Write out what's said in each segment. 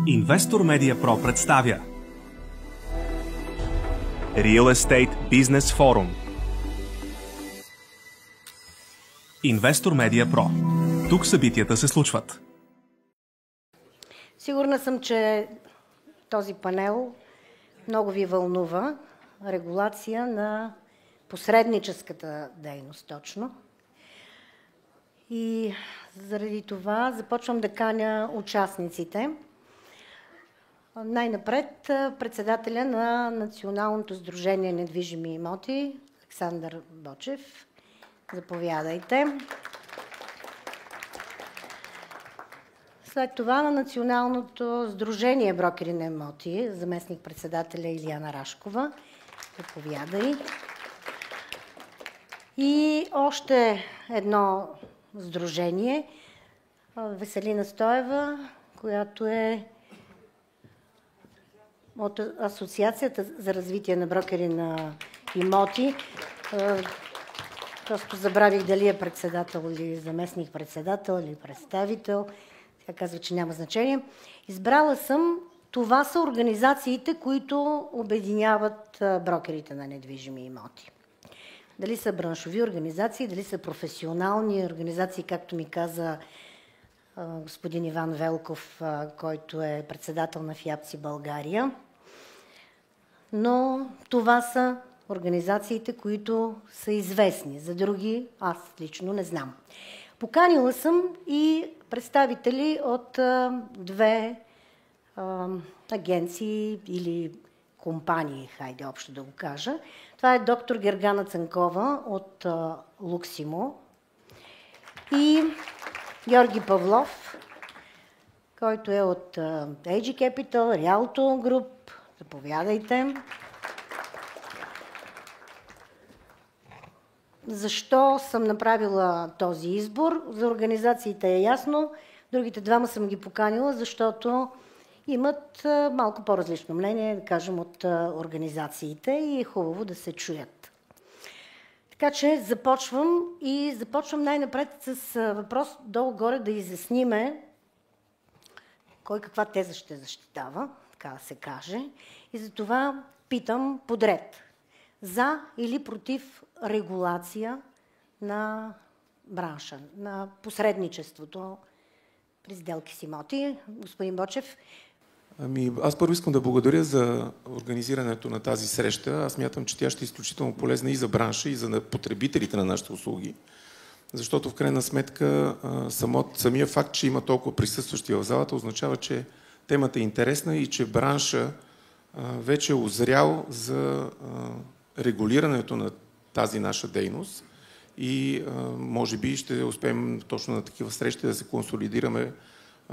Инвестор Медиа Про представя Real Estate Business Forum. Инвестор Медиа Про. Тук събитията се случват. Сигурна съм, че този панел много ви вълнува. Регулация на посредническата дейност точно. И заради това започвам да каня участниците. Най-напред председателя на Националното сдружение недвижими имоти Александър Бочев. Заповядайте. След това на Националното сдружение брокери на имоти, заместник-председателя Илияна Рашкова. Заповядай. И още едно сдружение, Веселина Стоева, която е от Асоциацията за развитие на брокери на имоти. Просто забравих дали е председател или заместник-председател или представител. Тя казва, че няма значение. Избрала съм, това са организациите, които обединяват брокерите на недвижими имоти. Дали са браншови организации, дали са професионални организации, както ми каза господин Иван Велков, който е председател на ФИАПСИ България. Но това са организациите, които са известни. За други аз лично не знам. Поканила съм и представители от две агенции или компании, хайде общо да го кажа. Това е доктор Гергана Цанкова от Луксимо и Георги Павлов, който е от AG Capital, Rialto Group. Заповядайте. Защо съм направила този избор? За организациите е ясно. Другите двама съм ги поканила, защото имат малко по-различно мнение, да кажем, от организациите и е хубаво да се чуят. Така че започвам най-напред с въпрос долу-горе да изясниме кой каква теза ще защитава, така да се каже. И затова питам подред. За или против регулация на бранша, на посредничеството при сделки с имоти? Господин Бочев. Аз първо искам да благодаря за организирането на тази среща. Аз мятам, че тя ще е изключително полезна и за бранша, и за потребителите на нашите услуги. Защото в крайна сметка самия факт, че има толкова присъстващи в залата, означава, че темата е интересна и че бранша вече е озрял за регулирането на тази наша дейност и може би ще успеем точно на такива срещи да се консолидираме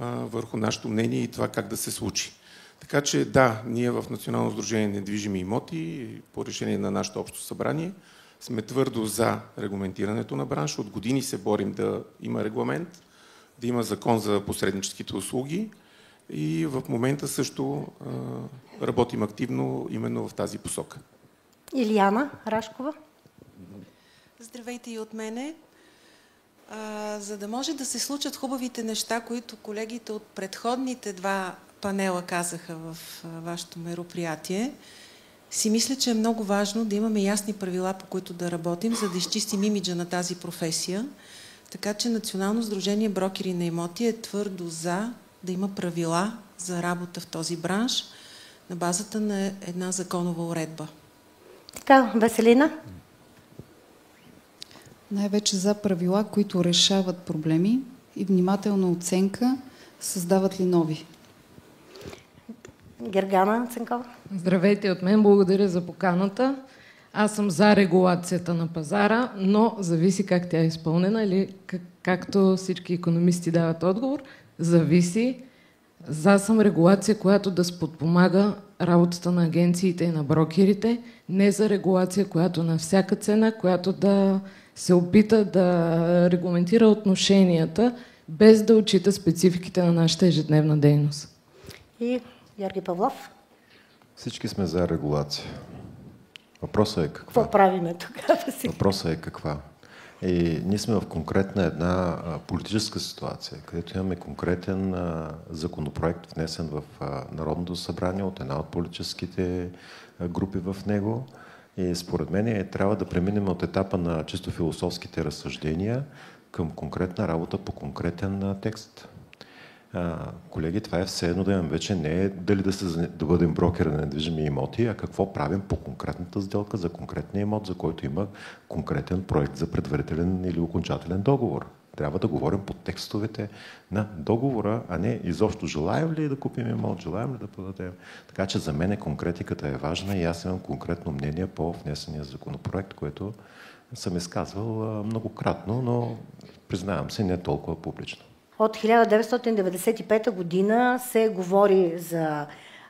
върху нашето мнение и това как да се случи. Така че да, ние в Национално сдружение недвижими имоти по решение на нашето общо събрание сме твърдо за регламентирането на бранша. От години се борим да има регламент, да има закон за посредническите услуги и в момента също работим активно именно в тази посока. Илияна Рашкова. Здравейте и от мене. За да може да се случат хубавите неща, които колегите от предходните два панела казаха в вашето мероприятие, си мисля, че е много важно да имаме ясни правила, по които да работим, за да изчистим имиджа на тази професия. Така че Национално сдружение брокери на имоти е твърдо за да има правила за работа в този бранш на базата на една законова уредба. Така, Веселина? Най-вече за правила, които решават проблеми и внимателна оценка, създават ли нови. Гергана Цанкова. Здравейте от мен, благодаря за поканата. Аз съм за регулацията на пазара, но зависи как тя е изпълнена или както всички икономисти дават отговор, зависи. За съм регулация, която да сподпомага работата на агенциите и на брокерите, не за регулация, която на всяка цена, която да се опита да регламентира отношенията, без да отчита спецификите на нашата ежедневна дейност. И Георги Павлов. Всички сме за регулация. Въпросът е каква? Какво правиме тогава? Въпросът е каква? И ние сме в конкретна една политическа ситуация, където имаме конкретен законопроект, внесен в Народното събрание от една от политическите групи в него. И според мен трябва да преминем от етапа на чисто философските разсъждения към конкретна работа по конкретен текст. Колеги, това е все едно да имам вече не дали да бъдем брокер на недвижими имоти, а какво правим по конкретната сделка за конкретния имот, за който има конкретен проект за предварителен или окончателен договор. Трябва да говорим по текстовете на договора, а не изобщо желаем ли да купим имот, желаем ли да продадем. Така че за мен конкретиката е важна и аз имам конкретно мнение по внесения законопроект, което съм изказвал многократно, но признавам се не толкова публично. От 1995 година се говори за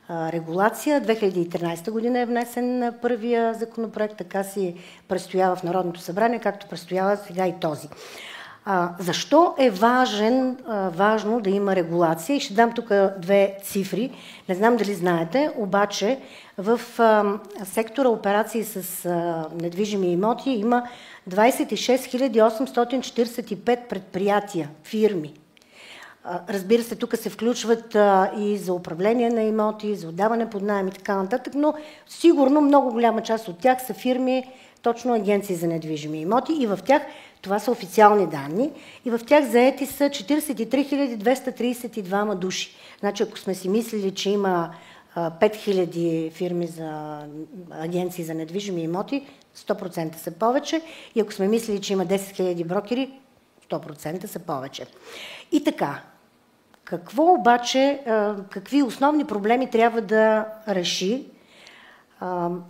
регулация. 2013 година е внесен първия законопроект, така си предстоява в Народното събрание, както предстоява сега и този. Защо е важно да има регулация? И ще дам тук две цифри. Не знам дали знаете, обаче в сектора операции с недвижими имоти има 26 845 предприятия, фирми. Разбира се, тук се включват и за управление на имоти, за отдаване под наем и така нататък, но сигурно много голяма част от тях са фирми, точно агенции за недвижими имоти и в тях, това са официални данни, и в тях заети са 43 232 души. Значи, ако сме си мислили, че има 5000 фирми за агенции за недвижими имоти, 100% са повече, и ако сме мислили, че има 10 000 брокери, 100% са повече. И така, какво обаче, какви основни проблеми трябва да реши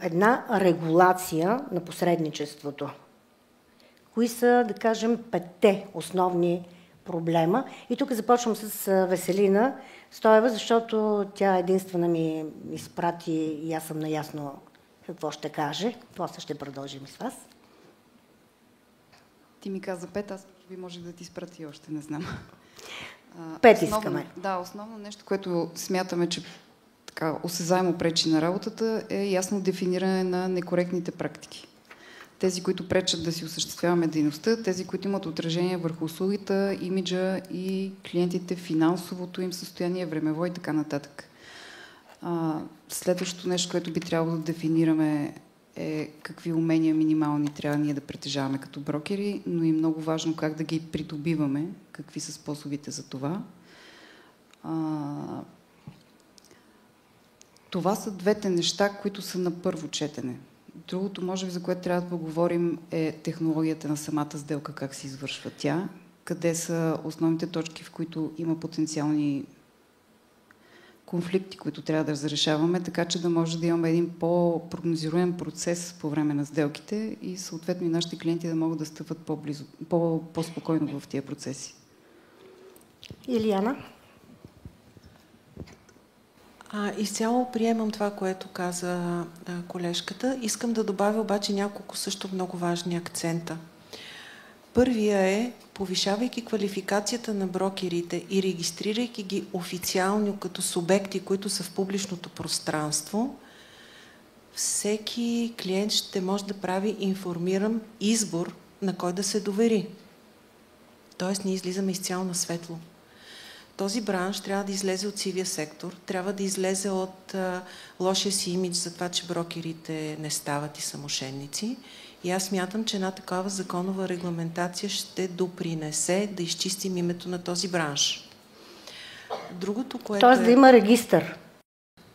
една регулация на посредничеството? Кои са, да кажем, 5 основни проблема? И тук започвам с Веселина Стоева, защото тя единствена ми изпрати и аз съм наясно какво ще каже. После ще продължим с вас. Ти ми каза 5, аз може да ти изпрати още, не знам. 5 искаме. Да, основно нещо, което смятаме, че така осезаемо пречи на работата, е ясно дефиниране на некоректните практики. Тези, които пречат да си осъществяваме дейността, тези, които имат отражение върху услугите, имиджа и клиентите, финансовото им състояние, времево и така нататък. Следващото нещо, което би трябвало да дефинираме, е какви умения минимални трябва ние да притежаваме като брокери, но и много важно как да ги придобиваме, какви са способите за това. Това са двете неща, които са на първо четене. Другото, може би, за което трябва да поговорим, е технологията на самата сделка, как се извършва тя, къде са основните точки, в които има потенциални конфликти, които трябва да разрешаваме, така че да може да имаме един по-прогнозируем процес по време на сделките и съответно и нашите клиенти да могат да стъпват по-близо, по-спокойно в тия процеси. Илияна? Изцяло приемам това, което каза колежката. Искам да добавя обаче няколко също много важни акцента. Първия е, повишавайки квалификацията на брокерите и регистрирайки ги официално като субекти, които са в публичното пространство, всеки клиент ще може да прави информиран избор на кой да се довери. Тоест, ние излизаме изцяло на светло. Този бранш трябва да излезе от сивия сектор, трябва да излезе от лошия си имидж за това, че брокерите не стават и са мошенници. И аз смятам, че една такава законова регламентация ще допринесе да изчистим името на този бранш. Другото, което Тоест да има регистър.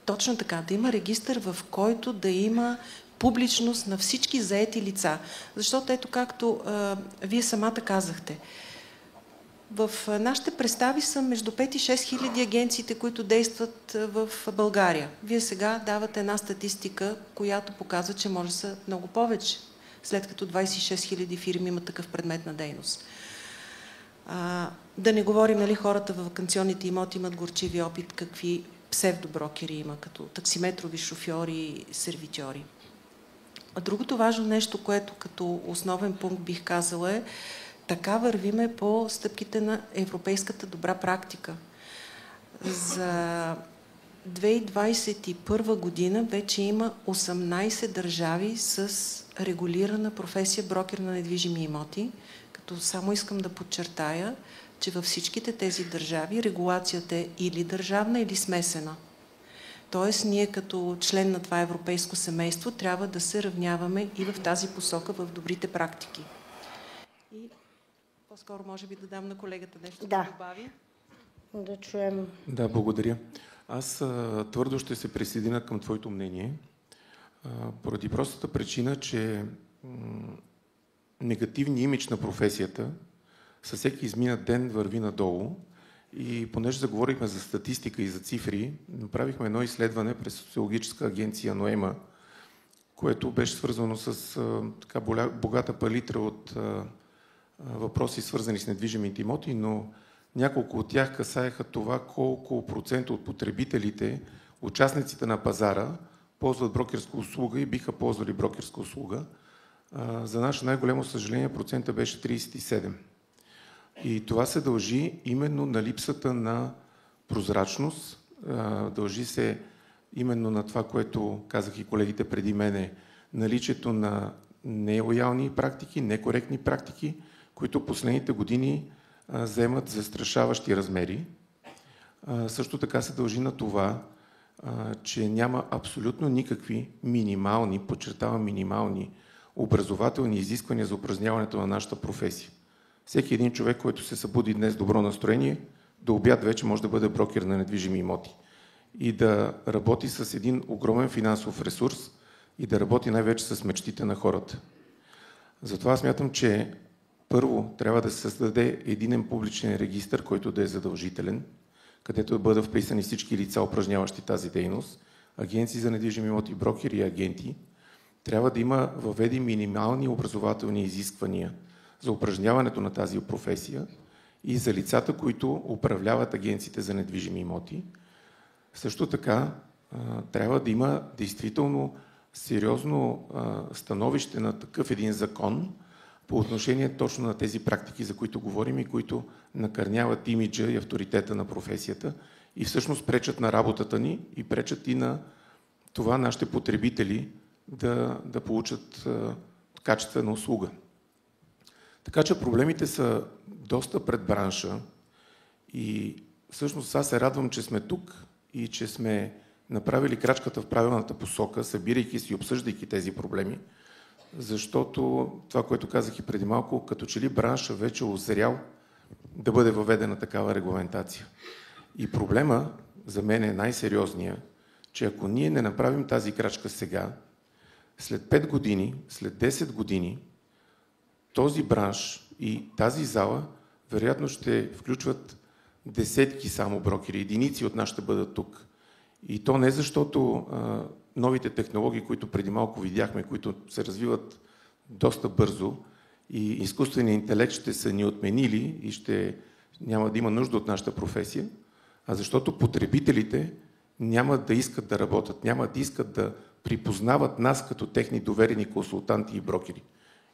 Точно така, да има регистър, в който да има публичност на всички заети лица. Защото ето както вие самата казахте, в нашите представи са между 5 и 6 хиляди агенциите, които действат в България. Вие сега давате една статистика, която показва, че може да са много повече, след като 26 хиляди фирми имат такъв предмет на дейност. Да не говорим, нали, хората в ваканционните имоти имат горчиви опит, какви псевдоброкери има, като таксиметрови шофьори, сервитьори. А другото важно нещо, което като основен пункт бих казала е, така вървиме по стъпките на европейската добра практика. За 2021 година вече има 18 държави с регулирана професия брокер на недвижими имоти. като само искам да подчертая, че във всичките тези държави регулацията е или държавна, или смесена. Тоест, ние като член на това европейско семейство трябва да се равняваме и в тази посока в добрите практики. И по-скоро може би да дам на колегата нещо да добави. Да чуем. Да, благодаря. Аз твърдо ще се присъединя към твоето мнение, поради простата причина, че негативният имидж на професията със всеки изминат ден върви надолу. И понеже заговорихме за статистика и за цифри, направихме едно изследване през социологическа агенция Ноема, което беше свързано с така богата палитра от въпроси, свързани с недвижимите имоти, но няколко от тях касаеха това колко процента от потребителите, участниците на пазара, ползват брокерска услуга и биха ползвали брокерска услуга. За наше най-голямо съжаление процента беше 37%. И това се дължи именно на липсата на прозрачност, дължи се именно на това, което казах и колегите преди мене, наличието на нелоялни практики, некоректни практики, които последните години вземат застрашаващи размери. Също така се дължи на това, че няма абсолютно никакви минимални, подчертавам минимални, образователни изисквания за упражняването на нашата професия. Всеки един човек, който се събуди днес с добро настроение, до обяд вече може да бъде брокер на недвижими имоти и да работи с един огромен финансов ресурс и да работи най-вече с мечтите на хората. Затова смятам, че първо трябва да се създаде единен публичен регистър, който да е задължителен, където да бъдат вписани всички лица, упражняващи тази дейност, агенции за недвижими имоти, брокери и агенти. Трябва да има въведи минимални образователни изисквания за упражняването на тази професия и за лицата, които управляват агенциите за недвижими имоти. Също така трябва да има действително сериозно становище на такъв един закон по отношение точно на тези практики, за които говорим и които накърняват имиджа и авторитета на професията и всъщност пречат на работата ни и пречат и на това нашите потребители да получат качествена услуга. Така че проблемите са доста пред бранша и всъщност аз се радвам, че сме тук и че сме направили крачката в правилната посока, събирайки се и обсъждайки тези проблеми, защото това, което казах и преди малко, като че ли бранша вече е озрял да бъде въведена такава регламентация. И проблема за мен е най-сериозният, че ако ние не направим тази крачка сега, след 5 години, след 10 години, този бранш и тази зала вероятно ще включват десетки само брокери, единици от нас ще бъдат тук. И то не защото новите технологии, които преди малко видяхме, които се развиват доста бързо и изкуственият интелект ще са ни отменили и няма да има нужда от нашата професия, а защото потребителите няма да искат да работят, няма да искат да припознават нас като техни доверени консултанти и брокери.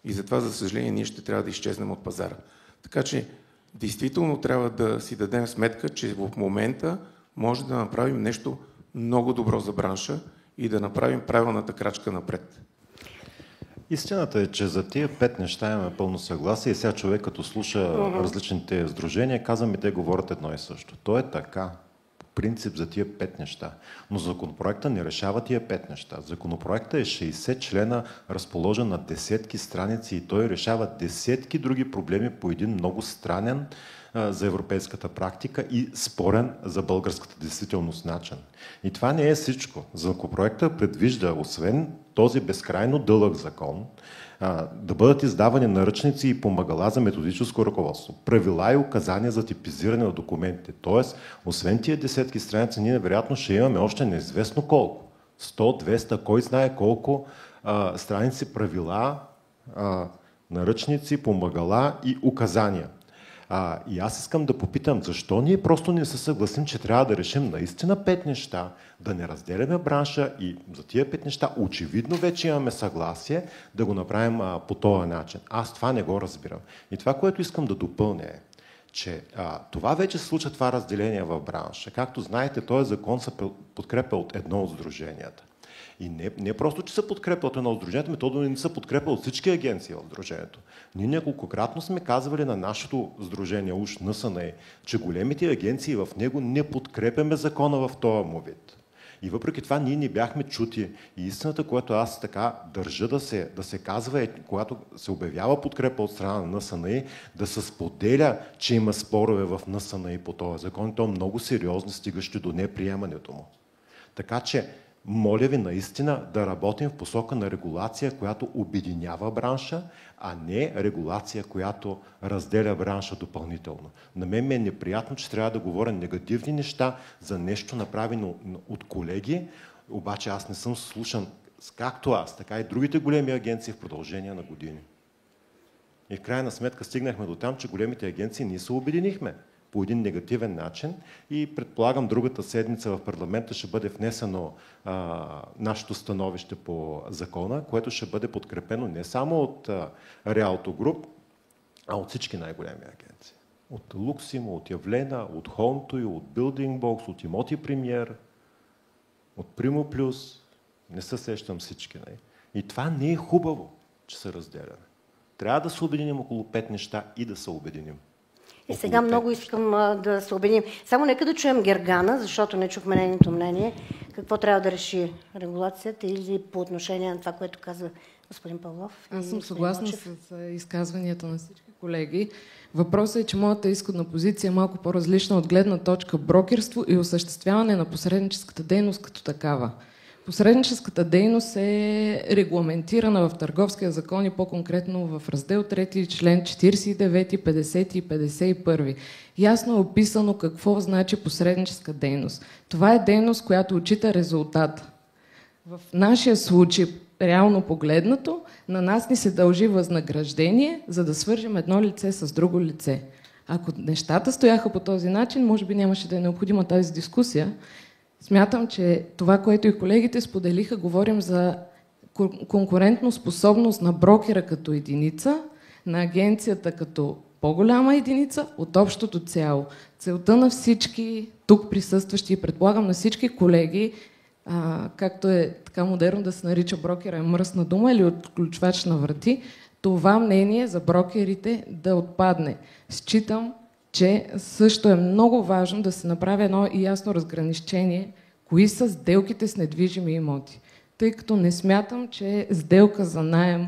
И затова, за съжаление, ние ще трябва да изчезнем от пазара. Така че, действително трябва да си дадем сметка, че в момента може да направим нещо много добро за бранша и да направим правилната крачка напред. Истината е, че за тия 5 неща имаме пълно съгласие и сега човек, като слуша различните сдружения, казва ми, те говорят едно и също. То е така. Принцип за тия 5 неща. Но законопроекта не решава тия 5 неща. Законопроекта е 60 члена, разположен на десетки страници и той решава десетки други проблеми по един много странен за европейската практика и спорен за българската действителност начин. И това не е всичко. Законопроекта предвижда, освен този безкрайно дълъг закон, да бъдат издавани наръчници и помагала за методическо ръководство, правила и указания за типизиране на документите. Тоест, освен тия десетки страници, ние вероятно ще имаме още неизвестно колко. 100, 200, кой знае колко страници правила, наръчници, помагала и указания. И аз искам да попитам, защо ние просто не се съгласим, че трябва да решим наистина 5 неща, да не разделяме бранша и за тия 5 неща очевидно вече имаме съгласие да го направим по този начин. Аз това не го разбирам. И това, което искам да допълня е, че това вече се случва, това разделение в бранша. Както знаете, този закон се подкрепя от едно от сдруженията. И не просто, че се подкрепя от едно сдружението, ами то да не се подкрепя от всички агенции в сдружението. Ние неколкократно сме казвали на нашето сдружение, уж НСН, че големите агенции в него не подкрепяме закона в този му вид. И въпреки това ние не бяхме чути. И истината, която аз така държа да се казва, е, когато се обявява подкрепа от страна на НСН, да се споделя, че има спорове в НСН по този закон, и то много сериозно, стигащи до неприемането му. Така че, моля ви наистина да работим в посока на регулация, която обединява бранша, а не регулация, която разделя бранша допълнително. На мен ми е неприятно, че трябва да говоря негативни неща за нещо направено от колеги, обаче аз не съм слушан както аз, така и другите големи агенции в продължение на години. И в крайна сметка стигнахме до там, че големите агенции ние се обединихме по един негативен начин и предполагам другата седмица в парламента ще бъде внесено нашето становище по закона, което ще бъде подкрепено не само от Rialto Group, а от всички най-големи агенции. От Luximo, от Явлена, от HomeToy, от Building Box, от Имоти Премиер, от Primo Plus. Не се сещам всички. Не? И това не е хубаво, че се разделяме. Трябва да се обединим около 5 неща и да се обединим. И сега много искам да се обединим. Само нека да чуем Гергана, защото не чухме нейното мнение. Какво трябва да реши регулацията или по отношение на това, което каза господин Павлов? Аз съм съгласна с изказванията на всички колеги. Въпросът е, че моята изходна позиция е малко по-различна от гледна точка брокерство и осъществяване на посредническата дейност като такава. Посредническата дейност е регламентирана в Търговския закон и по-конкретно в раздел 3, член 49, 50 и 51. Ясно е описано какво значи посредническа дейност. Това е дейност, която отчита резултат. В нашия случай, реално погледнато, на нас ни се дължи възнаграждение, за да свържем едно лице с друго лице. Ако нещата стояха по този начин, може би нямаше да е необходима тази дискусия. Смятам, че това, което и колегите споделиха, говорим за конкурентно способност на брокера като единица, на агенцията като по-голяма единица от общото цяло. Целта на всички тук присъстващи и предполагам на всички колеги, както е така модерно да се нарича брокера е мръсна дума или отключвач на врати, това мнение за брокерите да отпадне. Считам, че също е много важно да се направи едно ясно разграничение, кои са сделките с недвижими имоти. Тъй като не смятам, че сделка за наем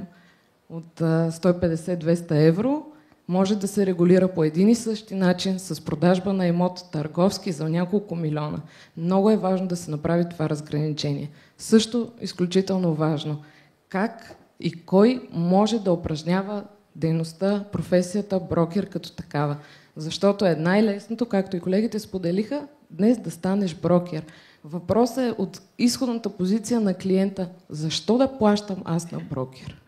от 150-200 евро може да се регулира по един и същи начин с продажба на имот търговски за няколко милиона. Много е важно да се направи това разграничение. Също изключително важно. Как и кой може да упражнява дейността, професията брокер като такава. Защото е най-лесното, както и колегите споделиха, днес да станеш брокер. Въпросът е от изходната позиция на клиента. Защо да плащам аз на брокер?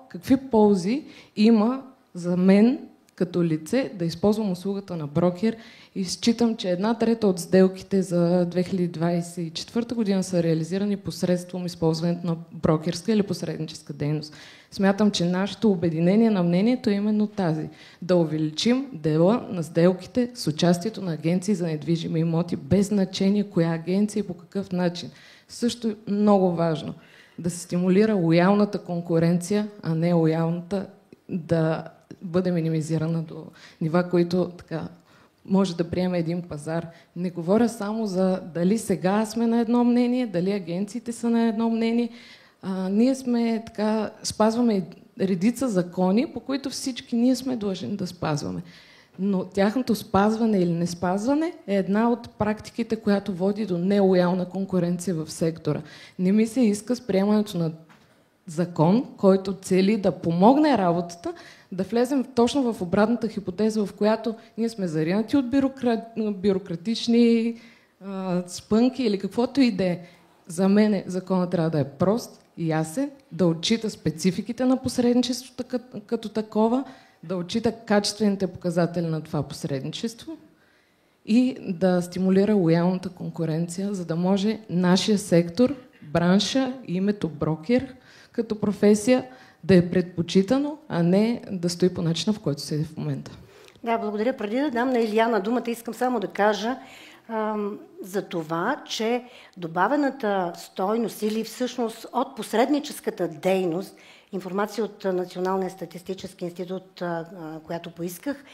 Какви ползи има за мен като лице да използвам услугата на брокер и считам, че 1/3 от сделките за 2024 година са реализирани посредством използването на брокерска или посредническа дейност. Смятам, че нашето обединение на мнението е именно тази. Да увеличим дела на сделките с участието на агенции за недвижими имоти, без значение коя агенция и по какъв начин. Също е много важно да се стимулира лоялната конкуренция, а не лоялната да бъде минимизирана до нива, които така може да приеме един пазар. Не говоря само за дали сега сме на едно мнение, дали агенциите са на едно мнение. Ние сме така, спазваме редица закони, по които всички ние сме длъжни да спазваме. Но тяхното спазване или не спазване е една от практиките, която води до нелоялна конкуренция в сектора. Не ми се иска с приемането на закон, който цели да помогне работата, да влезем точно в обратната хипотеза, в която ние сме заринати от бюрократични спънки или каквото и да е. За мен законът трябва да е прост и ясен, да отчита спецификите на посредничеството като такова, да отчита качествените показатели на това посредничество и да стимулира лоялната конкуренция, за да може нашия сектор, бранша и името брокер като професия да е предпочитано, а не да стои по начина, в който седи в момента. Да, благодаря. Преди да дам на Илияна думата, искам само да кажа, за това, че добавената стойност или всъщност от посредническата дейност, информация от Националния статистически институт, която поисках,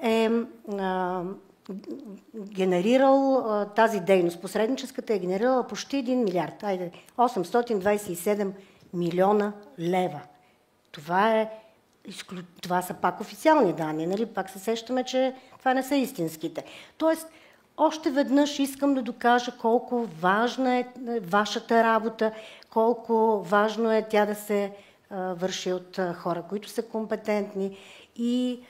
е генерирал тази дейност. Посредническата е генерирала почти 1 милиард, 827 милиона лева. Това са пак официални данни, нали? Пак се сещаме, че това не са истинските. Тоест, още веднъж искам да докажа колко важна е вашата работа, колко важно е тя да се върши от хора, които са компетентни, и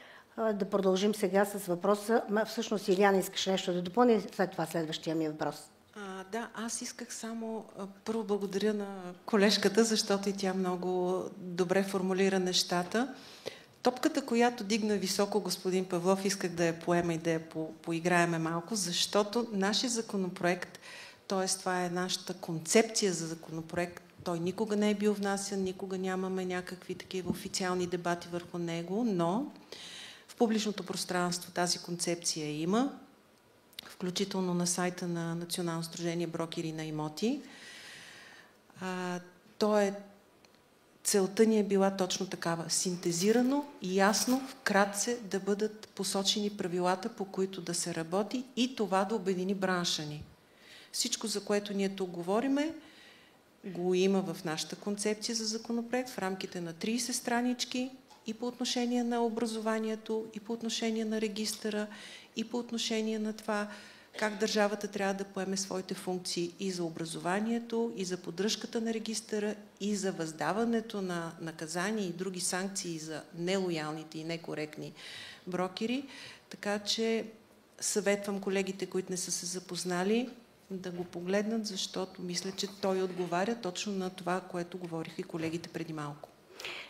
да продължим сега с въпроса. Всъщност, Илияна, искаш нещо да допълни, след това следващия ми въпрос. Да, аз исках само първо благодаря на колежката, защото и тя много добре формулира нещата. Топката, която дигна високо господин Павлов, исках да я поема и да я поиграеме малко, защото нашия законопроект, т.е. това е нашата концепция за законопроект, той никога не е бил внасян, никога нямаме някакви такива официални дебати върху него, но в публичното пространство тази концепция има, включително на сайта на Национално сдружение брокери на имоти. Целта ни е била точно такава. Синтезирано и ясно, вкратце да бъдат посочени правилата, по които да се работи, и това да обедини бранша ни. Всичко, за което ние тук говориме, го има в нашата концепция за законопроект в рамките на 30 странички, и по отношение на образованието, и по отношение на регистъра, и по отношение на това как държавата трябва да поеме своите функции и за образованието, и за поддръжката на регистъра, и за въздаването на наказания и други санкции за нелоялните и некоректни брокери. Така че съветвам колегите, които не са се запознали, да го погледнат, защото мисля, че той отговаря точно на това, което говориха и колегите преди малко.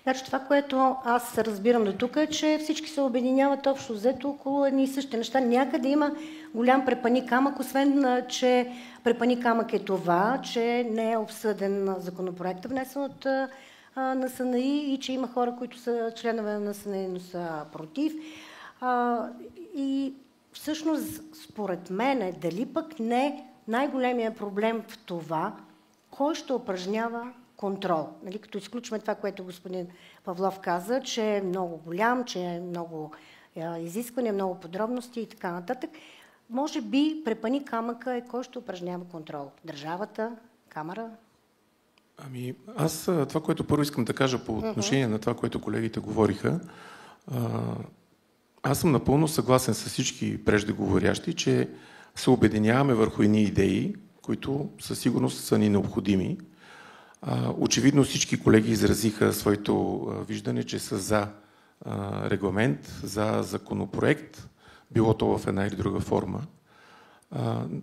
Значи това, което аз разбирам до тук, е, че всички се обединяват общо взето около едни и същи неща. Някъде има голям препъни камък, освен че препъни камък е това, че не е обсъден законопроект, внесен от НСНИ, и че има хора, които са членове на НСНИ, но са против. И всъщност, според мен, дали пък не най-големия проблем в това, кой ще упражнява контрол. Нали, като изключваме това, което господин Павлов каза, че е много голям, че е много изискване, много подробности и така нататък. Може би препъни камъка е кой ще упражнява контрол. Държавата, камера? Аз това, което първо искам да кажа по отношение на това, което колегите говориха, аз съм напълно съгласен с всички преждеговорящи, че се обединяваме върху едни идеи, които със сигурност са ни необходими. Очевидно всички колеги изразиха своето виждане, че са за регламент, за законопроект, било то в една или друга форма.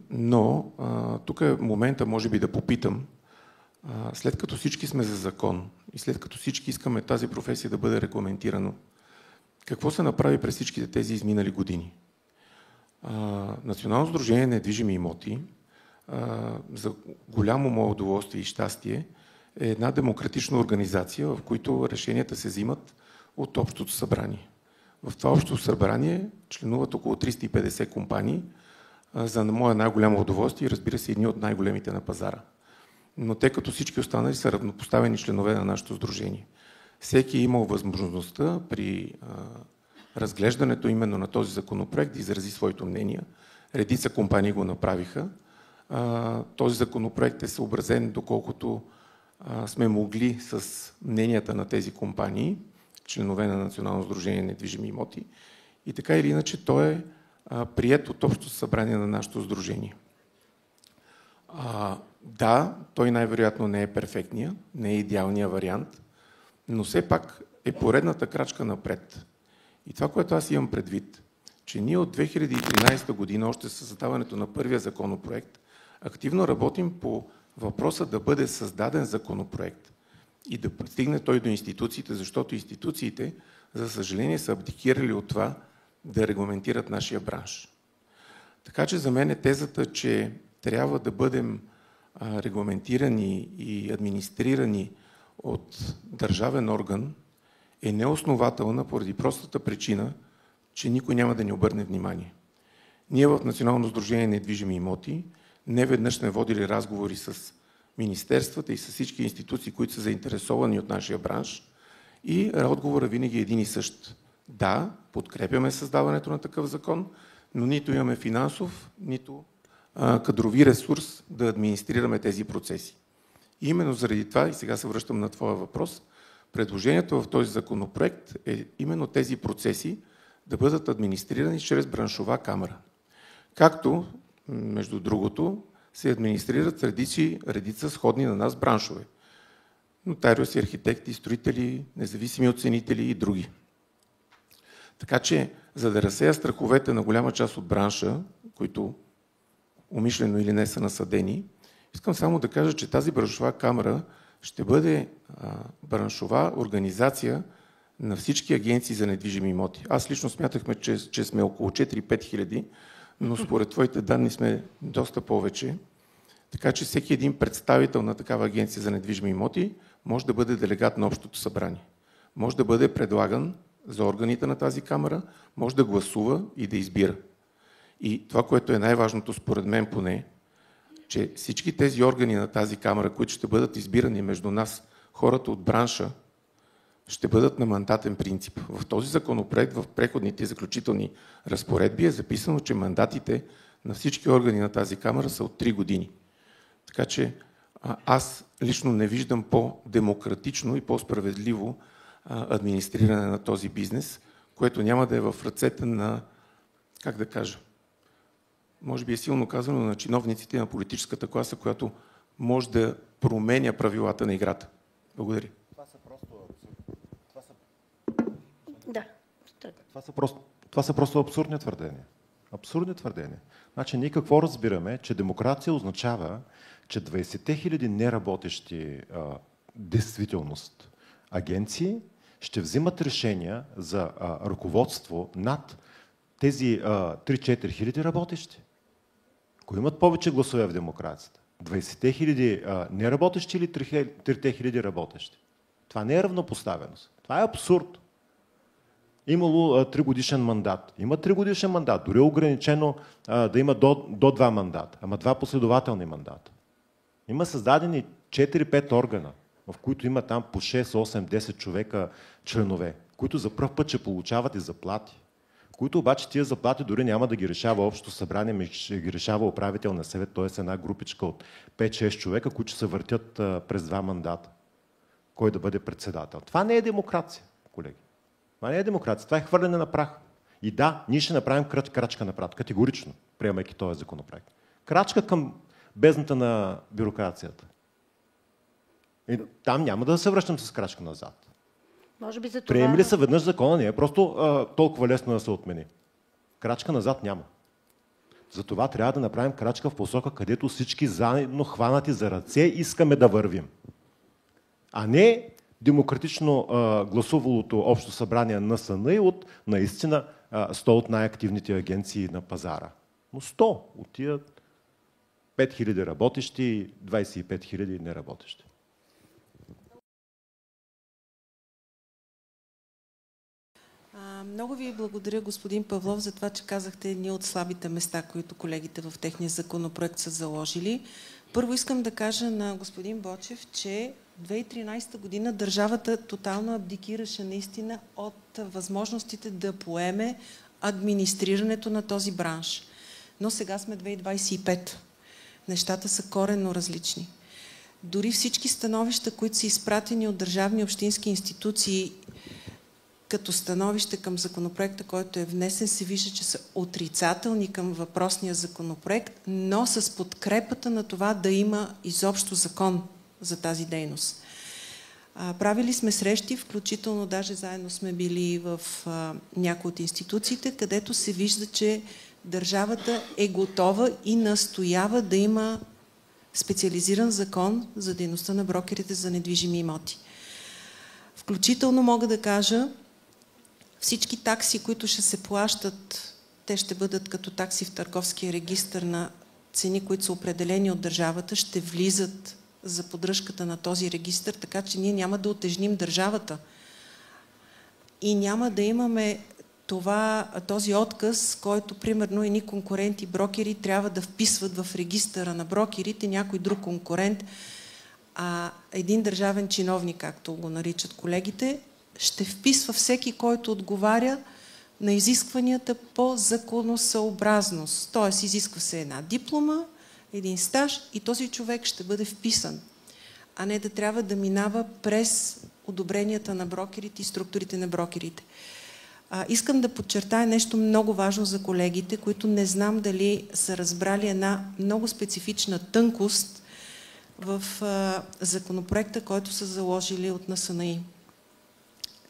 Но тук е момента, може би, да попитам, след като всички сме за закон и след като всички искаме тази професия да бъде регламентирана, какво се направи през всичките тези изминали години? Национално сдружение на недвижими имоти, за голямо мое удоволствие и щастие, е една демократична организация, в която решенията се взимат от Общото събрание. В това Общото събрание членуват около 350 компании, за мое най-голямо удоволствие, разбира се, едни от най-големите на пазара. Но те, като всички останали, са равнопоставени членове на нашето сдружение. Всеки е имал възможността при разглеждането именно на този законопроект да изрази своето мнение. Редица компании го направиха. Този законопроект е съобразен, доколкото сме могли, с мненията на тези компании, членове на Национално сдружение на недвижими имоти, и така или иначе той е приет от Общото събрание на нашето сдружение. Да, той най-вероятно не е перфектния, не е идеалния вариант, но все пак е поредната крачка напред. И това, което аз имам предвид, че ние от 2013 година, още със създаването на първия законопроект, активно работим по въпроса да бъде създаден законопроект и да стигне той до институциите, защото институциите, за съжаление, са абдикирали от това да регламентират нашия бранш. Така че за мен е тезата, че трябва да бъдем регламентирани и администрирани от държавен орган, е неоснователна поради простата причина, че никой няма да ни обърне внимание. Ние в Национално сдружение недвижими имоти неведнъж сме водили разговори с министерствата и с всички институции, които са заинтересовани от нашия бранш, и отговорът винаги е един и същ. Да, подкрепяме създаването на такъв закон, но нито имаме финансов, нито кадрови ресурс да администрираме тези процеси. И именно заради това, и сега се връщам на твоя въпрос, предложението в този законопроект е именно тези процеси да бъдат администрирани чрез браншова камара. Както, между другото, се администрират редица сходни на нас браншове. Нотариуси, архитекти, строители, независими оценители и други. Така че, за да разсея страховете на голяма част от бранша, които умишлено или не са насадени, искам само да кажа, че тази браншова камара ще бъде браншова организация на всички агенции за недвижими имоти. Аз лично смятахме, че сме около 4-5 хиляди, но според твоите данни сме доста повече. Така че всеки един представител на такава агенция за недвижими имоти може да бъде делегат на Общото събрание. Може да бъде предлаган за органите на тази камара, може да гласува и да избира. И това, което е най-важното според мен поне, че всички тези органи на тази камара, които ще бъдат избирани между нас, хората от бранша, ще бъдат на мандатен принцип. В този законопроект, в преходните и заключителни разпоредби е записано, че мандатите на всички органи на тази камара са от 3 години. Така че аз лично не виждам по-демократично и по-справедливо администриране на този бизнес, което няма да е в ръцете на, как да кажа, може би е силно казано, на чиновниците на политическата класа, която може да променя правилата на играта. Благодаря. Това са просто абсурдни твърдения. Абсурдни твърдения. Значи ние какво разбираме? Че демокрация означава, че 20 хиляди неработещи действителност агенции ще взимат решения за ръководство над тези 3-4 хиляди работещи. Кои имат повече гласове в демокрацията? 20 хиляди неработещи или 3 хиляди работещи? Това не е равнопоставеност. Това е абсурд. Имало 3-годишен мандат. Има 3-годишен мандат. Дори ограничено да има до 2 мандата. Ама 2 последователни мандата. Има създадени 4-5 органа, в които има там по 6, 8, 10 човека членове, които за пръв път ще получават и заплати. Които обаче тия заплати дори няма да ги решава Общото събрание, ще ги решава управителния съвет, т.е. една групичка от 5-6 човека, които се въртят през 2 мандата. Кой да бъде председател. Това не е демокрация, колеги. Това не е демокрация, това е хвърляне на прах. И да, ние ще направим крачка напред, категорично, приемайки този законопроект. Крачка към бездната на бюрокрацията. И там няма да се връщам с крачка назад. Може би за това... Приеми ли се веднъж закона, не е просто толкова лесно да се отмени. Крачка назад няма. Затова трябва да направим крачка в посока, където всички заедно хванати за ръце искаме да вървим. А не демократично гласувалото Общо събрание на СН и от наистина 100 от най-активните агенции на пазара. Но 100 от тия 5000 работещи и 25 000 неработещи. Много ви благодаря, господин Павлов, за това, че казахте едни от слабите места, които колегите в техния законопроект са заложили. Първо искам да кажа на господин Бочев, че 2013 година държавата тотално абдикираше наистина от възможностите да поеме администрирането на този бранш. Но сега сме 2025. Нещата са коренно различни. Дори всички становища, които са изпратени от държавни и общински институции като становище към законопроекта, който е внесен, се вижда, че са отрицателни към въпросния законопроект, но с подкрепата на това да има изобщо закон за тази дейност. Правили сме срещи, включително даже заедно сме били в някои от институциите, където се вижда, че държавата е готова и настоява да има специализиран закон за дейността на брокерите за недвижими имоти. Включително мога да кажа, всички такси, които ще се плащат, те ще бъдат като такси в търговския регистър на цени, които са определени от държавата, ще влизат за поддръжката на този регистър, така че ние няма да утежним държавата и няма да имаме този отказ, който примерно едни конкуренти брокери трябва да вписват в регистъра на брокерите някой друг конкурент, а един държавен чиновник, както го наричат колегите, ще вписва всеки, който отговаря на изискванията по законосъобразност. Т.е. изисква се една диплома, един стаж и този човек ще бъде вписан, а не да трябва да минава през одобренията на брокерите и структурите на брокерите. Искам да подчертая нещо много важно за колегите, които не знам дали са разбрали една много специфична тънкост в законопроекта, който са заложили от НСНИ.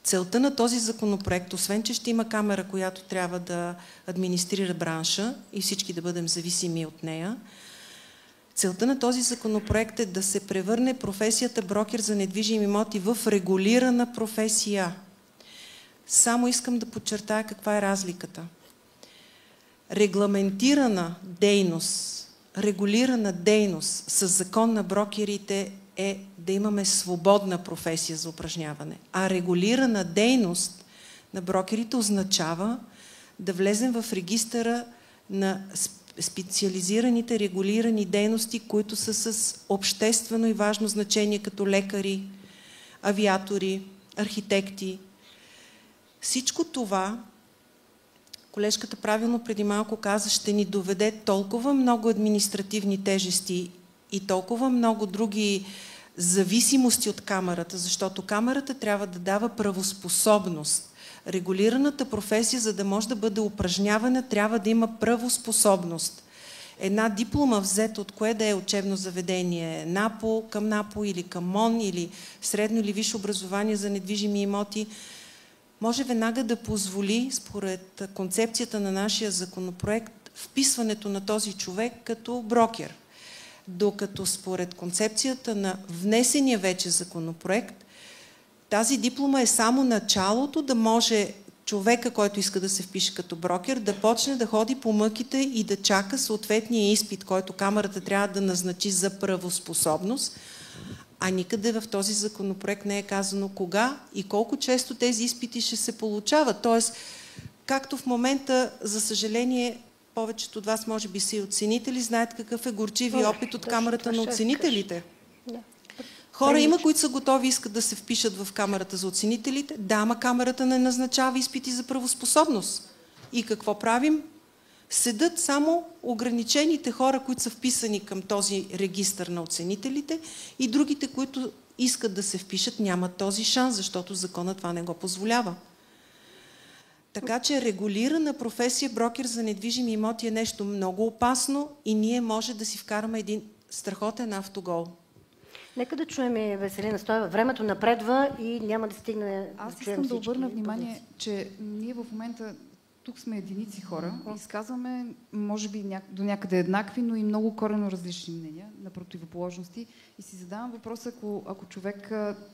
Целта на този законопроект, освен че ще има камера, която трябва да администрира бранша и всички да бъдем зависими от нея, целта на този законопроект е да се превърне професията брокер за недвижими имоти в регулирана професия. Само искам да подчертая каква е разликата. Регламентирана дейност с закон на брокерите е да имаме свободна професия за упражняване. А регулирана дейност на брокерите означава да влезем в регистъра на специализираните регулирани дейности, които са с обществено и важно значение, като лекари, авиатори, архитекти. Всичко това, колежката правилно преди малко каза, ще ни доведе толкова много административни тежести и толкова много други зависимости от камерата, защото камерата трябва да дава правоспособност. Регулираната професия, за да може да бъде упражнявана, трябва да има правоспособност. Една диплома, взета от кое да е учебно заведение, НАПО, към НАПО или към МОН, или средно или висше образование за недвижими имоти, може веднага да позволи, според концепцията на нашия законопроект, вписването на този човек като брокер. Докато според концепцията на внесения вече законопроект, тази диплома е само началото да може човека, който иска да се впише като брокер, да почне да ходи по мъките и да чака съответния изпит, който камерата трябва да назначи за правоспособност, а никъде в този законопроект не е казано кога и колко често тези изпити ще се получават. Тоест, както в момента, за съжаление, повечето от вас може би са и оценители, знаят какъв е горчиви опит от камерата на оценителите. Хора има, които са готови, искат да се впишат в камерата за оценителите. Да, ама камерата не назначава изпити за правоспособност. И какво правим? Седат само ограничените хора, които са вписани към този регистър на оценителите, и другите, които искат да се впишат, нямат този шанс, защото законът това не го позволява. Така че регулирана професия брокер за недвижими имоти е нещо много опасно и ние може да си вкараме един страхотен автогол. Нека да чуем Веселина Стоева. Времето напредва и няма да стигне. Аз искам да обърна внимание, че ние в момента тук сме единици хора и изказваме, може би до някъде еднакви, но и много коренно различни мнения на противоположности. И си задавам въпроса, ако човек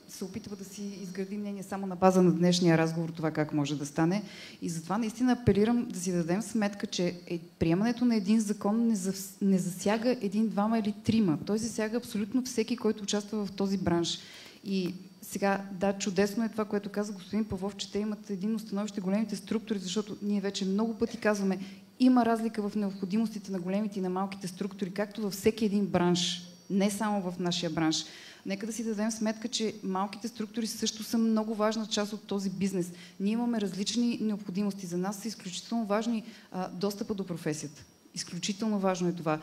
се опитва да си изгради мнение само на база на днешния разговор, това как може да стане. И затова наистина апелирам да си дадем сметка, че приемането на един закон не засяга един, двама или трима. Той засяга абсолютно всеки, който участва в този бранш. И сега, да, чудесно е това, което каза господин Павлов, че те имат един установище големите структури, защото ние вече много пъти казваме, има разлика в необходимостите на големите и на малките структури, както във всеки един бранш, не само в нашия бранш. Нека да си дадем сметка, че малките структури също са много важна част от този бизнес. Ние имаме различни необходимости. За нас са изключително важни достъпа до професията. Изключително важно е това.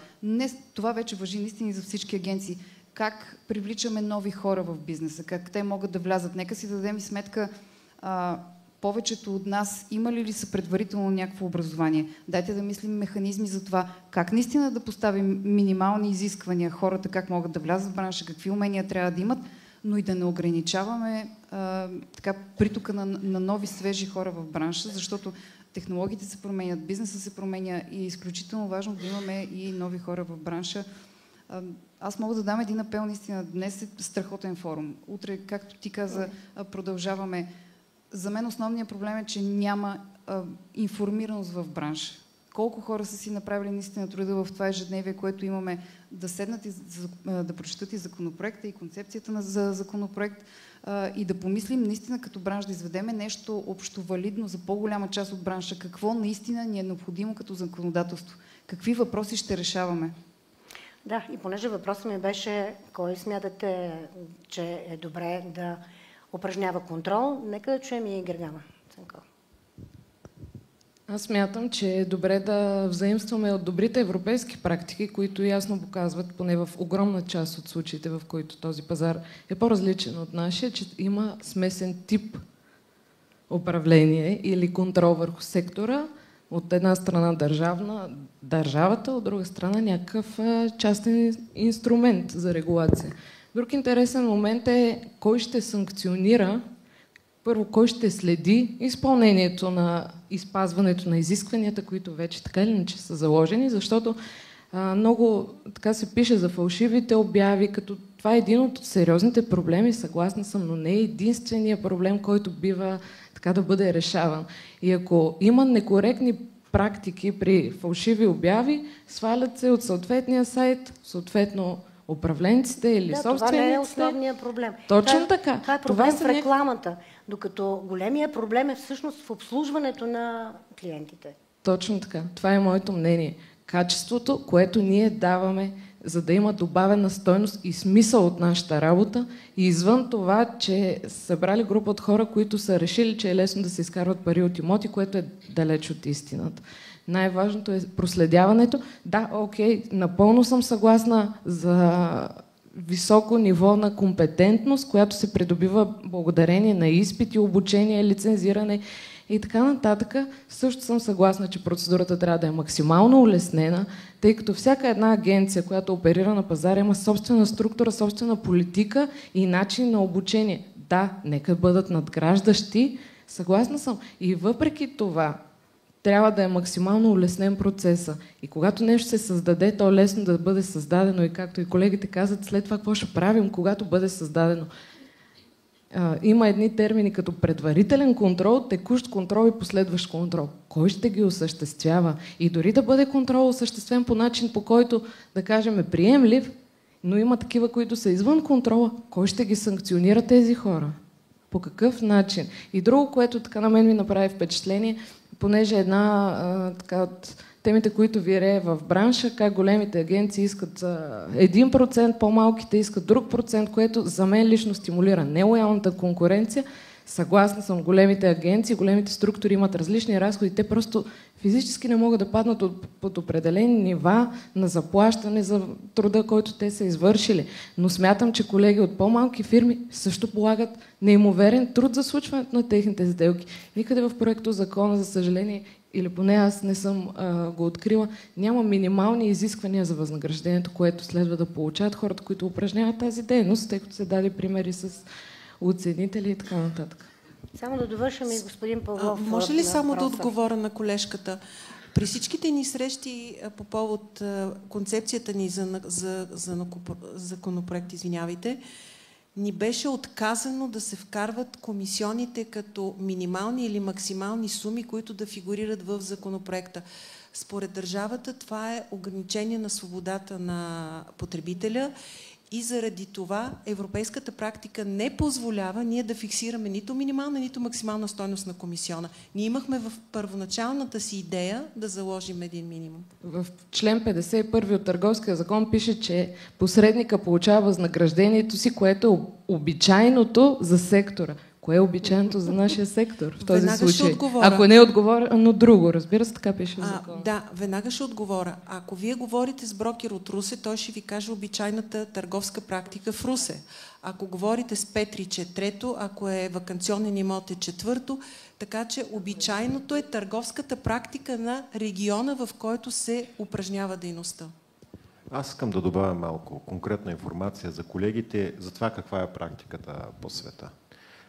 Това вече важи наистина и за всички агенции. Как привличаме нови хора в бизнеса, как те могат да влязат. Нека си дадем и сметка, повечето от нас имали ли са предварително някакво образование. Дайте да мислим механизми за това, как наистина да поставим минимални изисквания, хората как могат да влязат в бранша, какви умения трябва да имат, но и да не ограничаваме притока на нови, свежи хора в бранша, защото технологиите се променят, бизнеса се променя и е изключително важно да имаме и нови хора в бранша. Аз мога да дам един апел наистина. Днес е страхотен форум. Утре, както ти каза, продължаваме. За мен основният проблем е, че няма информираност в бранша. колко хора са си направили наистина труда в това ежедневие, което имаме, да седнат и да прочетат и законопроекта, и концепцията за законопроект, и да помислим наистина като бранш да изведеме нещо общо валидно за по-голяма част от бранша. Какво наистина ни е необходимо като законодателство? Какви въпроси ще решаваме? Да, и понеже въпросът ми беше кой смятате, че е добре да упражнява контрол, нека да чуем и Гергана Цанкова. Аз смятам, че е добре да взаимстваме от добрите европейски практики, които ясно показват, поне в огромна част от случаите, в които този пазар е по-различен от нашия, че има смесен тип управление или контрол върху сектора. От една страна държавата, от друга страна някакъв частен инструмент за регулация. Друг интересен момент е кой ще санкционира, първо кой ще следи изпълнението на изпазването на изискванията, които вече така или иначе са заложени, защото много така се пише за фалшивите обяви, като това е един от сериозните проблеми, съгласна съм, но не е единственият проблем, който бива така да бъде решаван. И ако има некоректни практики при фалшиви обяви, свалят се от съответния сайт, съответно управленците или собствениците. Това не е основният проблем. Точно така. Това е проблем в рекламата, докато големия проблем е всъщност в обслужването на клиентите. Точно така. Това е моето мнение. Качеството, което ние даваме, за да има добавена стойност и смисъл от нашата работа, и извън това, че са събрали група от хора, които са решили, че е лесно да се изкарват пари от имоти, което е далеч от истината. Най-важното е проследяването. Да, окей, напълно съм съгласна за високо ниво на компетентност, която се придобива благодарение на изпити, обучение, лицензиране и така нататък. Също съм съгласна, че процедурата трябва да е максимално улеснена, тъй като всяка една агенция, която оперира на пазара, има собствена структура, собствена политика и начин на обучение. Да, нека бъдат надграждащи, съгласна съм. И въпреки това, трябва да е максимално улеснен процеса. И когато нещо се създаде, то е лесно да бъде създадено. И както и колегите казват, след това какво ще правим, когато бъде създадено. Има едни термини като предварителен контрол, текущ контрол и последващ контрол. Кой ще ги осъществява? И дори да бъде контрол осъществен по начин, по който, да кажем, е приемлив, но има такива, които са извън контрола, кой ще ги санкционира тези хора? По какъв начин? И друго, което така на мен ми направи впечатление, понеже една така от темите, които вирее в бранша, как големите агенции искат 1%, по-малките искат друг процент, което за мен лично стимулира нелоялната конкуренция. Съгласна съм, големите агенции, големите структури имат различни разходи, те просто физически не могат да паднат под определени нива на заплащане за труда, който те са извършили. Но смятам, че колеги от по-малки фирми също полагат неимоверен труд за случването на техните сделки. Никъде в проекто закона, за съжаление, или поне аз не съм го открила, няма минимални изисквания за възнаграждението, което следва да получават хората, които упражняват тази дейност, тъй като се даде примери с оценители и така нататък. Само да довършим и господин Павлов. Може ли само да отговоря на колежката? При всичките ни срещи по повод концепцията ни за законопроект, ни беше отказано да се вкарват комисионите като минимални или максимални суми, които да фигурират в законопроекта. Според държавата това е ограничение на свободата на потребителя и заради това европейската практика не позволява ние да фиксираме нито минимална, нито максимална стойност на комисиона. Ние имахме в първоначалната си идея да заложим един минимум. В член 51 от Търговския закон пише, че посредника получава възнаграждението си, което е обичайното за сектора. Кое е обичайното за нашия сектор в този веднага случай? Ако не е отговорено друго, разбира се, така пише в закона. Да, веднага ще отговоря. Ако вие говорите с брокер от Русе, той ще ви каже обичайната търговска практика в Русе. Ако говорите с Петриче трето, ако е ваканционен имот е четвърто, така че обичайното е търговската практика на региона, в който се упражнява дейността. Аз искам да добавя малко конкретна информация за колегите, за това каква е практиката по света.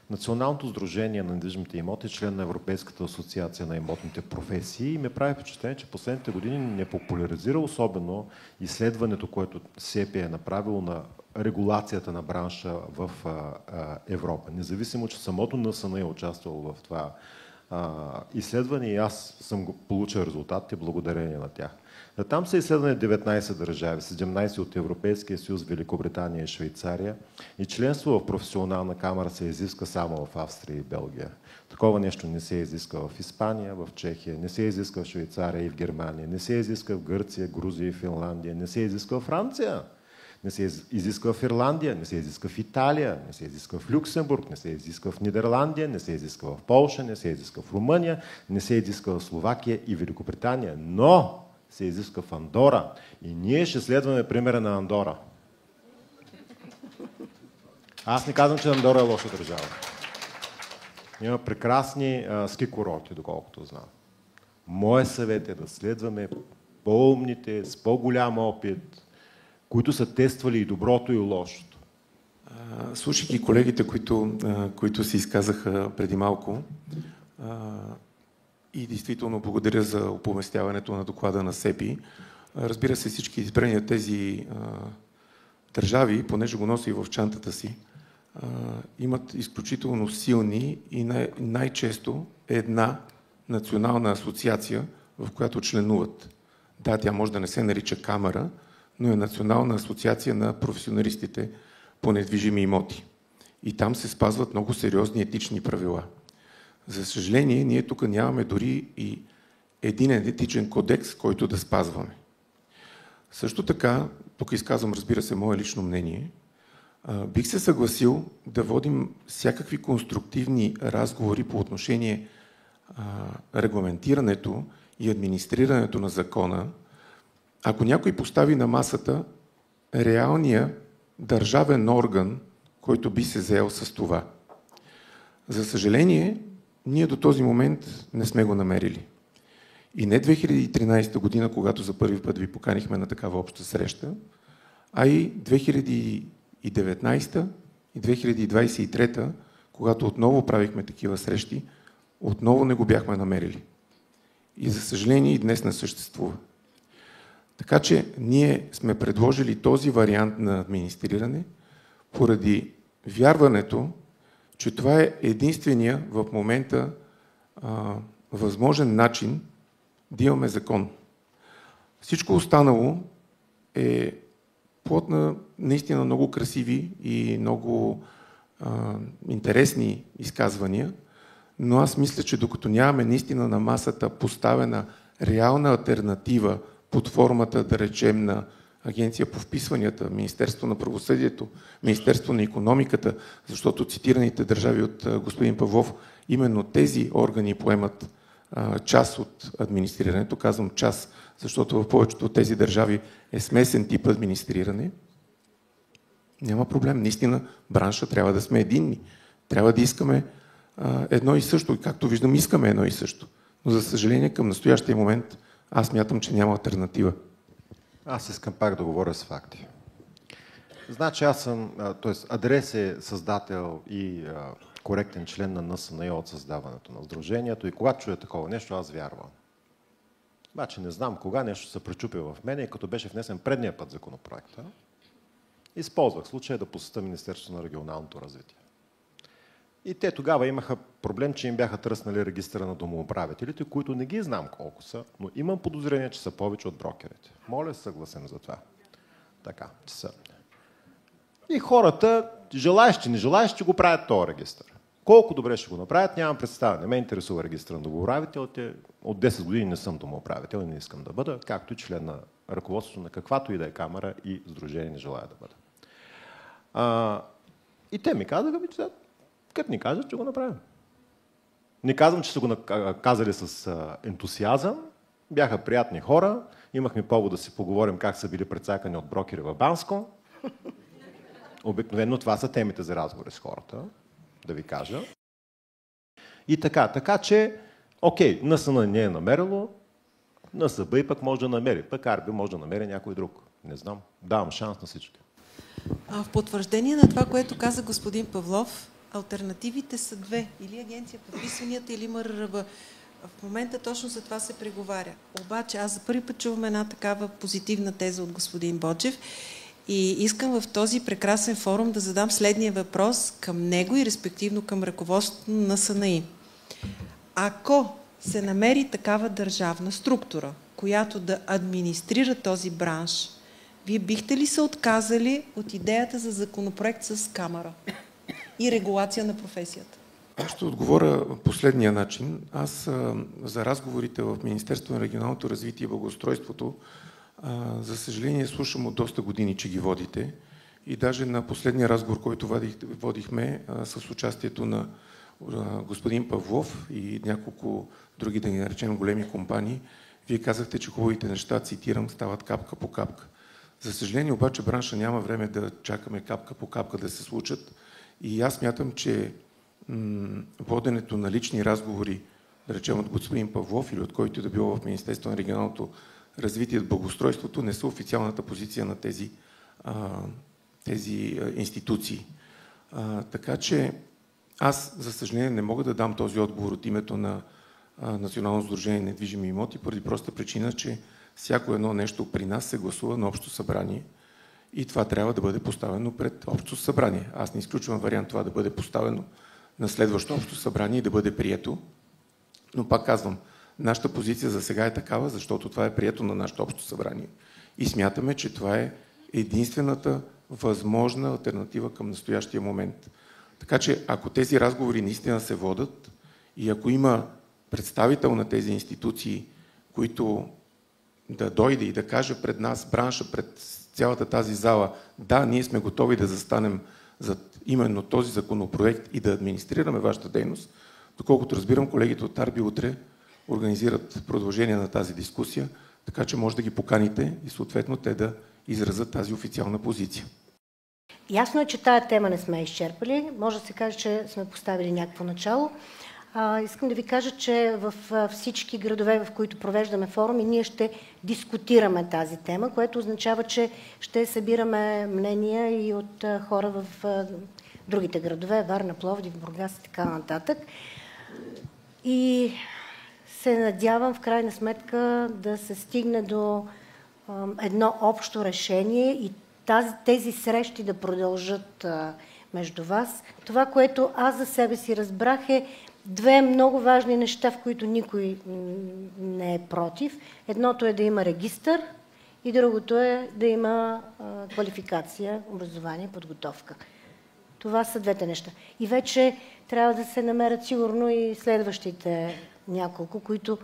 Националното сдружение на недвижимите имоти, член на Европейската асоциация на имотните професии, и ме прави впечатление, че последните години не популяризира особено изследването, което СЕПИ е направило на регулацията на бранша в Европа. Независимо, че самото НСН е участвало в това изследвания и аз съм получил резултатите благодарение на тях. Там са изследвани 19 държави, 17 от Европейския съюз, Великобритания и Швейцария. И членство в професионална камера се изиска само в Австрия и Белгия. Такова нещо не се изиска в Испания, в Чехия, не се изиска в Швейцария и в Германия, не се изиска в Гърция, Грузия и Финландия, не се изиска в Франция, не се изиска в Ирландия, не се изиска в Италия, не се изиска в Люксембург, не се изиска в Нидерландия, не се изиска в Полша, не се изиска в Румъния, не се изиска в Словакия и Великобритания, но се изиска в Андора. И ние ще следваме примера на Андора. Аз не казвам, че Андора е лоша държава. Има прекрасни ски курорти, доколкото знам. Моят съвет е да следваме по-умните, с по-голям опит, които са тествали и доброто, и лошото. Слушайки колегите, които се изказаха преди малко, и действително благодаря за оповестяването на доклада на СЕПИ. Разбира се, всички избрани от тези държави, понеже го носи в чантата си, имат изключително силни и най-често една национална асоциация, в която членуват. Да, тя може да не се нарича камера, но е Национална асоциация на професионалистите по недвижими имоти. И там се спазват много сериозни етични правила. За съжаление, ние тук нямаме дори и един етичен кодекс, който да спазваме. Също така, тук изказвам, разбира се, мое лично мнение, бих се съгласил да водим всякакви конструктивни разговори по отношение регламентирането и администрирането на закона, ако някой постави на масата реалния държавен орган, който би се заел с това. За съжаление, ние до този момент не сме го намерили. И не 2013 година, когато за първи път ви поканихме на такава обща среща, а и 2019 и 2023, когато отново правихме такива срещи, отново не го бяхме намерили. И за съжаление и днес не съществува. Така че ние сме предложили този вариант на администриране поради вярването, че това е единствения в момента възможен начин да имаме закон. Всичко останало е плод на наистина много красиви и много интересни изказвания, но аз мисля, че докато нямаме наистина на масата поставена реална алтернатива под формата, да речем, на Агенция по вписванията, Министерство на правосъдието, Министерство на икономиката, защото цитираните държави от господин Павлов, именно тези органи поемат част от администрирането. Казвам част, защото в повечето от тези държави е смесен тип администриране. Няма проблем. Наистина, бранша трябва да сме единни. Трябва да искаме едно и също. И както виждам, искаме едно и също. Но за съжаление, към настоящия момент аз мятам, че няма алтернатива. Аз искам пак да говоря с факти. Значи аз съм, т.е. Адрес е създател и коректен член на НСНИ от създаването на сдружението и когато чуя такова нещо, аз вярвам. Обаче не знам кога нещо се пречупи в мене и като беше внесен предния път законопроекта, използвах случая да посетя Министерството на регионалното развитие. И те тогава имаха проблем, че им бяха тръснали регистъра на домоуправителите, които не ги знам колко са, но имам подозрение, че са повече от брокерите. Моля, съгласен за това. Така, че са. И хората, желаещи, не желаещи, го правят този регистър. Колко добре ще го направят, нямам представа. Не ме интересува регистъра на домоуправителите. От 10 години не съм домоуправител и не искам да бъда, както и член на ръководството на каквато и да е камера и сдружение не желая да бъда. И те ми казаха, като ни кажат, че го направим. Не казвам, че са го казали с ентусиазъм. Бяха приятни хора. Имахме повод да си поговорим как са били прецакани от брокери в Банско. Обикновено това са темите за разговори с хората, да ви кажа. И така че, окей, НСН не е намерило, НСБ и пък може да намери, пък АРБ може да намери някой друг. Не знам. Давам шанс на всички. В потвърждение на това, което каза господин Павлов, алтернативите са две. Или Агенция по вписванията, или МРРБ. В момента точно за това се преговаря. Обаче аз за първи път чувам една такава позитивна теза от господин Боджев и искам в този прекрасен форум да задам следния въпрос към него и респективно към ръководството на СНИ. ако се намери такава държавна структура, която да администрира този бранш, вие бихте ли се отказали от идеята за законопроект с камара и регулация на професията? Аз ще отговоря последния начин. Аз за разговорите в Министерството на регионалното развитие и благоустройството, за съжаление, слушам от доста години, че ги водите. И даже на последния разговор, който водихме с участието на господин Павлов и няколко други, да ги наречем, големи компании, вие казахте, че хубавите неща, цитирам, стават капка по капка. За съжаление, обаче, бранша няма време да чакаме капка по капка да се случат. И аз смятам, че воденето на лични разговори, да речем от господин Павлов или от който да било в Министерството на регионалното развитие и благоустройството, не са официалната позиция на тези институции. Така че аз, за съжаление, не мога да дам този отговор от името на Национално сдружение на недвижими имоти, поради проста причина, че всяко едно нещо при нас се гласува на общо събрание и това трябва да бъде поставено пред общо събрание. Аз не изключвам вариант това да бъде поставено на следващо общо събрание и да бъде прието, но пак казвам, нашата позиция за сега е такава, защото това е прието на нашето общо събрание и смятаме, че това е единствената възможна алтернатива към настоящия момент. Така че, ако тези разговори наистина се водят и ако има представител на тези институции, които да дойде и да каже пред нас, бранша, пред цялата тази зала, да, ние сме готови да застанем за именно този законопроект и да администрираме вашата дейност, доколкото разбирам, колегите от Арби утре организират продължение на тази дискусия, така че може да ги поканите и съответно те да изразят тази официална позиция. Ясно е, че тая тема не сме изчерпали. Може да се каже, че сме поставили някакво начало. Искам да ви кажа, че в всички градове, в които провеждаме форуми, ние ще дискутираме тази тема, което означава, че ще събираме мнения и от хора в другите градове, Варна, Пловдив, Бургас и така нататък. И се надявам в крайна сметка да се стигне до едно общо решение и тези срещи да продължат между вас. Това, което аз за себе си разбрах, е две много важни неща, в които никой не е против. Едното е да има регистър и другото е да има квалификация, образование, подготовка. Това са двете неща. И вече трябва да се намерят сигурно и следващите няколко, които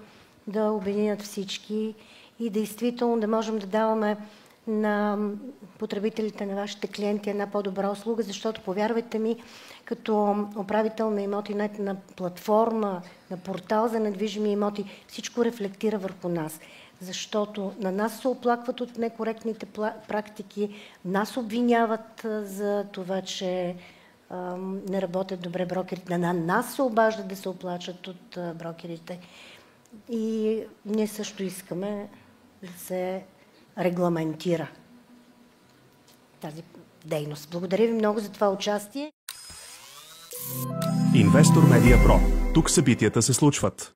да обединят всички и действително да можем да даваме на потребителите, на вашите клиенти една по-добра услуга, защото, повярвайте ми, като управител на имоти.нет, на платформа, на портал за недвижими имоти, всичко рефлектира върху нас. Защото на нас се оплакват от некоректните практики, нас обвиняват за това, че не работят добре брокерите, на нас се обаждат да се оплачат от брокерите. И ние също искаме да се регламентира тази дейност. Благодаря ви много за това участие. Инвестор Медиа Про. Тук събитията се случват.